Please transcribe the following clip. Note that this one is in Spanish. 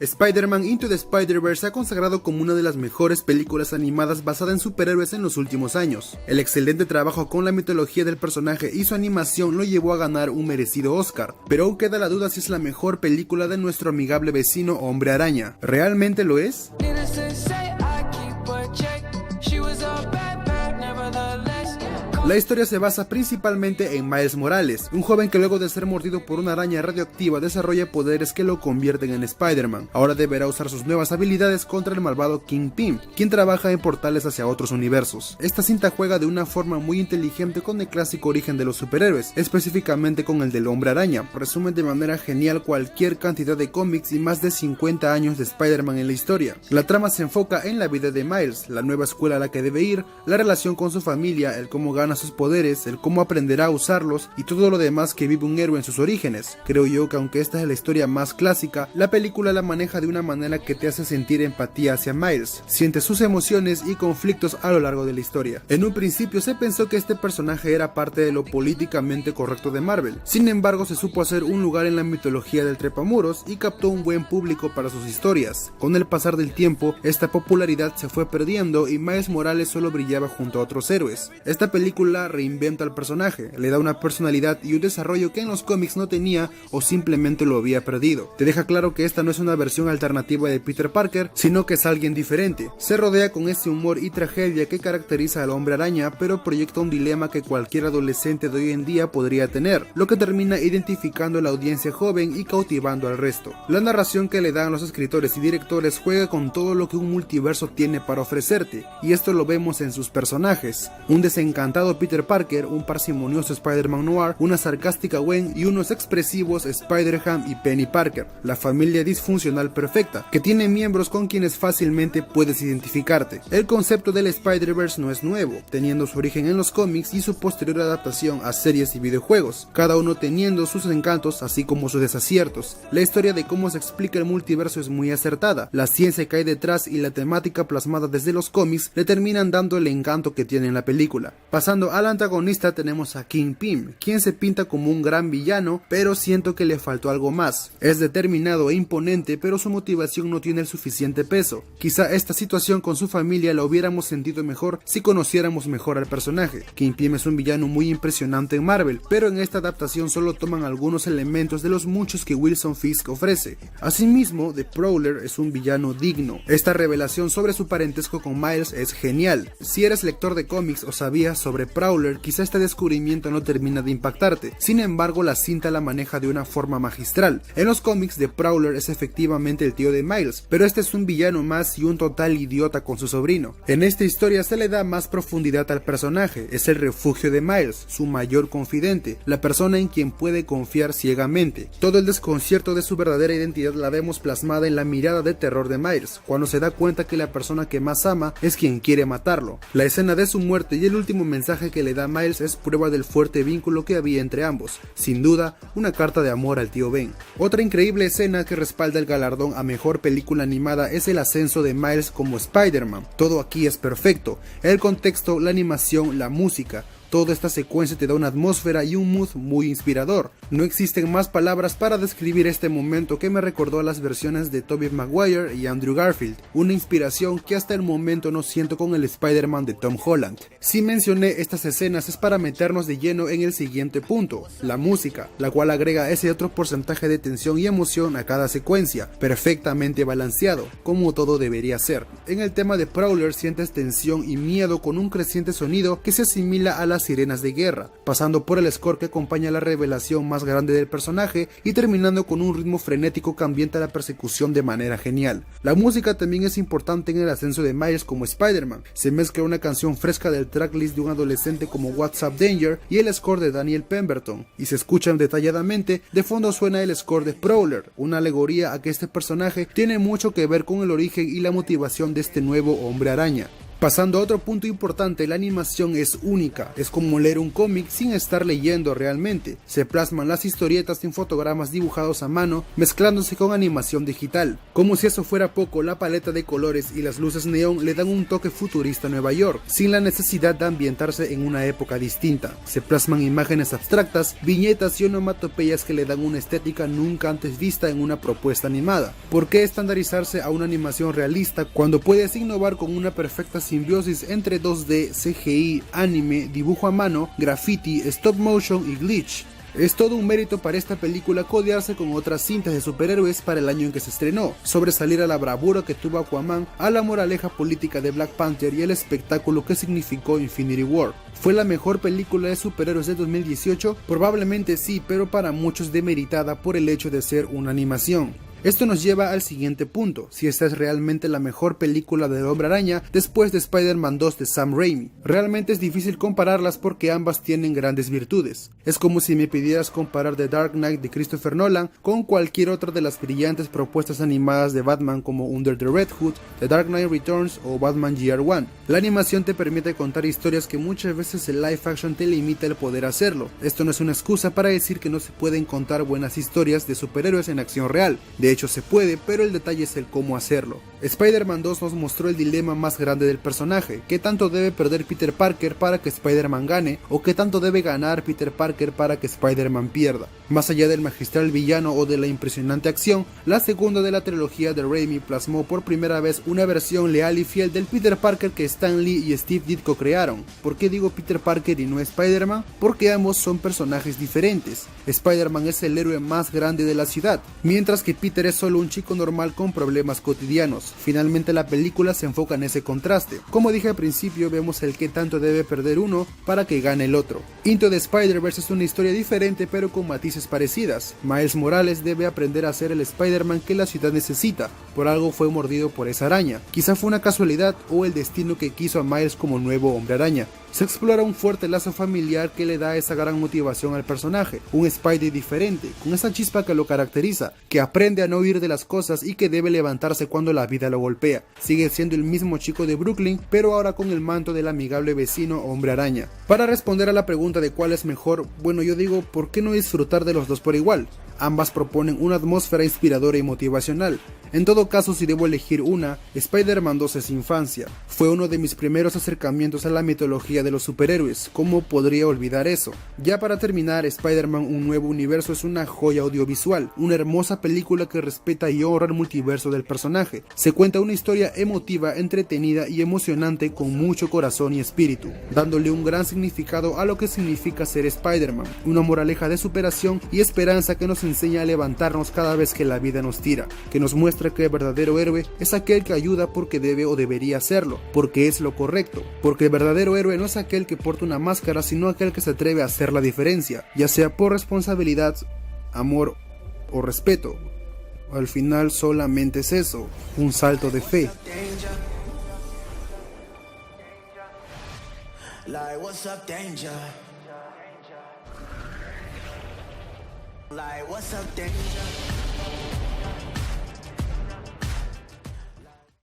Spider-Man Into the Spider-Verse se ha consagrado como una de las mejores películas animadas basada en superhéroes en los últimos años. El excelente trabajo con la mitología del personaje y su animación lo llevó a ganar un merecido Oscar, pero aún queda la duda si es la mejor película de nuestro amigable vecino Hombre Araña. ¿Realmente lo es? La historia se basa principalmente en Miles Morales, un joven que luego de ser mordido por una araña radioactiva desarrolla poderes que lo convierten en Spider-Man. Ahora deberá usar sus nuevas habilidades contra el malvado Kingpin, quien trabaja en portales hacia otros universos. Esta cinta juega de una forma muy inteligente con el clásico origen de los superhéroes, específicamente con el del Hombre Araña. Resume de manera genial cualquier cantidad de cómics y más de 50 años de Spider-Man en la historia. La trama se enfoca en la vida de Miles, la nueva escuela a la que debe ir, la relación con su familia, el cómo gana sus poderes, el cómo aprenderá a usarlos y todo lo demás que vive un héroe en sus orígenes. Creo yo que aunque esta es la historia más clásica, la película la maneja de una manera que te hace sentir empatía hacia Miles, sientes sus emociones y conflictos a lo largo de la historia. En un principio se pensó que este personaje era parte de lo políticamente correcto de Marvel, sin embargo se supo hacer un lugar en la mitología del trepamuros y captó un buen público para sus historias. Con el pasar del tiempo, esta popularidad se fue perdiendo y Miles Morales solo brillaba junto a otros héroes. Esta película reinventa al personaje, le da una personalidad y un desarrollo que en los cómics no tenía o simplemente lo había perdido. Te deja claro que esta no es una versión alternativa de Peter Parker, sino que es alguien diferente. Se rodea con ese humor y tragedia que caracteriza al Hombre Araña, pero proyecta un dilema que cualquier adolescente de hoy en día podría tener, lo que termina identificando a la audiencia joven y cautivando al resto. La narración que le dan los escritores y directores juega con todo lo que un multiverso tiene para ofrecerte, y esto lo vemos en sus personajes. Un desencantado Peter Parker, un parsimonioso Spider-Man Noir, una sarcástica Gwen y unos expresivos Spider-Ham y Penny Parker, la familia disfuncional perfecta, que tiene miembros con quienes fácilmente puedes identificarte. El concepto del Spider-Verse no es nuevo, teniendo su origen en los cómics y su posterior adaptación a series y videojuegos, cada uno teniendo sus encantos así como sus desaciertos. La historia de cómo se explica el multiverso es muy acertada, la ciencia que hay detrás y la temática plasmada desde los cómics le terminan dando el encanto que tiene en la película. Pasando al antagonista tenemos a Kingpin, quien se pinta como un gran villano, pero siento que le faltó algo más. Es determinado e imponente, pero su motivación no tiene el suficiente peso. Quizá esta situación con su familia la hubiéramos sentido mejor si conociéramos mejor al personaje. Kingpin es un villano muy impresionante en Marvel, pero en esta adaptación solo toman algunos elementos de los muchos que Wilson Fisk ofrece. Asimismo, The Prowler es un villano digno. Esta revelación sobre su parentesco con Miles es genial. Si eres lector de cómics o sabías sobre Prowler, quizá este descubrimiento no termina de impactarte. Sin embargo, la cinta la maneja de una forma magistral. En los cómics, The Prowler es efectivamente el tío de Miles, pero este es un villano más y un total idiota con su sobrino. En esta historia se le da más profundidad al personaje, es el refugio de Miles, su mayor confidente, la persona en quien puede confiar ciegamente. Todo el desconcierto de su verdadera identidad la vemos plasmada en la mirada de terror de Miles, cuando se da cuenta que la persona que más ama es quien quiere matarlo. La escena de su muerte y el último mensaje que le da Miles es prueba del fuerte vínculo que había entre ambos, sin duda una carta de amor al tío Ben. Otra increíble escena que respalda el galardón a mejor película animada es el ascenso de Miles como Spider-Man. Todo aquí es perfecto, el contexto, la animación, la música. Toda esta secuencia te da una atmósfera y un mood muy inspirador. No existen más palabras para describir este momento que me recordó a las versiones de Tobey Maguire y Andrew Garfield, una inspiración que hasta el momento no siento con el Spider-Man de Tom Holland. Si mencioné estas escenas es para meternos de lleno en el siguiente punto, la música, la cual agrega ese otro porcentaje de tensión y emoción a cada secuencia, perfectamente balanceado, como todo debería ser. En el tema de Prowler sientes tensión y miedo con un creciente sonido que se asimila a las sirenas de guerra, pasando por el score que acompaña la revelación más grande del personaje y terminando con un ritmo frenético que ambienta la persecución de manera genial. La música también es importante en el ascenso de Miles como Spider-Man. Se mezcla una canción fresca del tracklist de un adolescente como What's Up Danger y el score de Daniel Pemberton, y se escuchan detalladamente. De fondo suena el score de Prowler, una alegoría a que este personaje tiene mucho que ver con el origen y la motivación de este nuevo Hombre Araña. Pasando a otro punto importante, la animación es única, es como leer un cómic sin estar leyendo realmente. Se plasman las historietas en fotogramas dibujados a mano, mezclándose con animación digital. Como si eso fuera poco, la paleta de colores y las luces neón le dan un toque futurista a Nueva York, sin la necesidad de ambientarse en una época distinta. Se plasman imágenes abstractas, viñetas y onomatopeyas que le dan una estética nunca antes vista en una propuesta animada. ¿Por qué estandarizarse a una animación realista cuando puedes innovar con una perfecta simbiosis entre 2D, CGI, anime, dibujo a mano, graffiti, stop motion y glitch? Es todo un mérito para esta película codearse con otras cintas de superhéroes para el año en que se estrenó, sobresalir a la bravura que tuvo Aquaman, a la moraleja política de Black Panther y el espectáculo que significó Infinity War. ¿Fue la mejor película de superhéroes de 2018? Probablemente sí, pero para muchos demeritada por el hecho de ser una animación. Esto nos lleva al siguiente punto, si esta es realmente la mejor película de Hombre Araña después de Spider-Man 2 de Sam Raimi. Realmente es difícil compararlas porque ambas tienen grandes virtudes. Es como si me pidieras comparar The Dark Knight de Christopher Nolan con cualquier otra de las brillantes propuestas animadas de Batman como Under the Red Hood, The Dark Knight Returns o Batman Year One. La animación te permite contar historias que muchas veces el live action te limita el poder hacerlo. Esto no es una excusa para decir que no se pueden contar buenas historias de superhéroes en acción real. De hecho se puede, pero el detalle es el cómo hacerlo. Spider-Man 2 nos mostró el dilema más grande del personaje, qué tanto debe perder Peter Parker para que Spider-Man gane, o qué tanto debe ganar Peter Parker para que Spider-Man pierda. Más allá del magistral villano o de la impresionante acción, la segunda de la trilogía de Raimi plasmó por primera vez una versión leal y fiel del Peter Parker que Stan Lee y Steve Ditko crearon. ¿Por qué digo Peter Parker y no Spider-Man? Porque ambos son personajes diferentes. Spider-Man es el héroe más grande de la ciudad, mientras que Peter es solo un chico normal con problemas cotidianos. Finalmente la película se enfoca en ese contraste. Como dije al principio, vemos el que tanto debe perder uno para que gane el otro. Into the Spider-Verse es una historia diferente pero con matices parecidas. Miles Morales debe aprender a ser el Spider-Man que la ciudad necesita. Por algo fue mordido por esa araña. Quizá fue una casualidad o el destino que quiso a Miles como nuevo Hombre Araña. Se explora un fuerte lazo familiar que le da esa gran motivación al personaje, un Spidey diferente, con esa chispa que lo caracteriza, que aprende a no huir de las cosas y que debe levantarse cuando la vida lo golpea. Sigue siendo el mismo chico de Brooklyn, pero ahora con el manto del amigable vecino Hombre Araña. Para responder a la pregunta de cuál es mejor, bueno, yo digo, ¿por qué no disfrutar de los dos por igual? Ambas proponen una atmósfera inspiradora y motivacional. En todo caso, si debo elegir una, Spider-Man 2 es infancia. Fue uno de mis primeros acercamientos a la mitología de los superhéroes. ¿Cómo podría olvidar eso? Ya para terminar, Spider-Man Un Nuevo Universo es una joya audiovisual, una hermosa película que respeta y honra el multiverso del personaje. Se cuenta una historia emotiva, entretenida y emocionante con mucho corazón y espíritu, dándole un gran significado a lo que significa ser Spider-Man, una moraleja de superación y esperanza que nos enseña a levantarnos cada vez que la vida nos tira, que nos muestra que el verdadero héroe es aquel que ayuda porque debe o debería hacerlo, porque es lo correcto, porque el verdadero héroe no es aquel que porta una máscara, sino aquel que se atreve a hacer la diferencia, ya sea por responsabilidad, amor o respeto. Al final solamente es eso, un salto de fe. Like, what's up, danger? Like, what's up, danger?